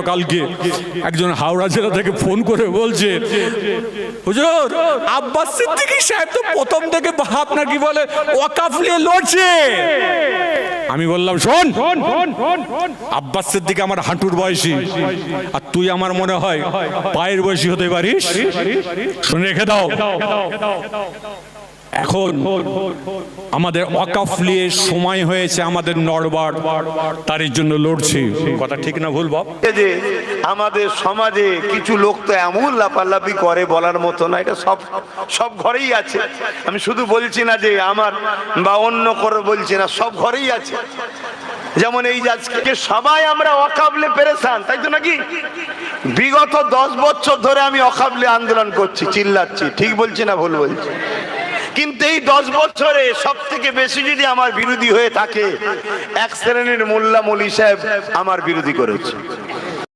কালকে একজন হাওড়া জেলা থেকে ফোন করে বলছে, হুজুর আব্বাস সিদ্দিকী সাহেব তো প্রথম থেকে আপনার কি বলে ওয়াকফ নিয়ে লড়ছে। আমি বললাম, শোন, আব্বাস সিদ্দিকী আমার হাঁটুর বয়সী, আর তুই আমার মনে হয় পায়ের বয়সী হতে পারিস। শুনে রেখে দাও, এখন আমাদের ওয়াকফ নিয়ে সময় হয়েছে, আমাদের নড়বার, তার জন্য লড়ছি। কথা ঠিক না ভুল বাপ? যে আমাদের সমাজে কিছু লোক তো এমন লাফালাফি করে বলার মতো না, এটা সব ঘরেই আছে। আমি শুধু বলছি না যে আমার বা অন্য করে বলছি না, সব ঘরেই আছে। যেমন এই আজকে সবাই আমরা ওয়াকফে পেরেশান, তাই তো নাকি? বিগত 10 বছর ধরে আমি ওয়াকফে আন্দোলন করছি, চিল্লাচ্ছি, ঠিক বলছি না ভুল বলছি? কিন্তু এই 10 বছরে সব থেকে বেশি যদি আমার বিরোধী হয়ে থাকে, এক শ্রেণীর মোল্লা মৌলী সাহেব আমার বিরোধী করেছে।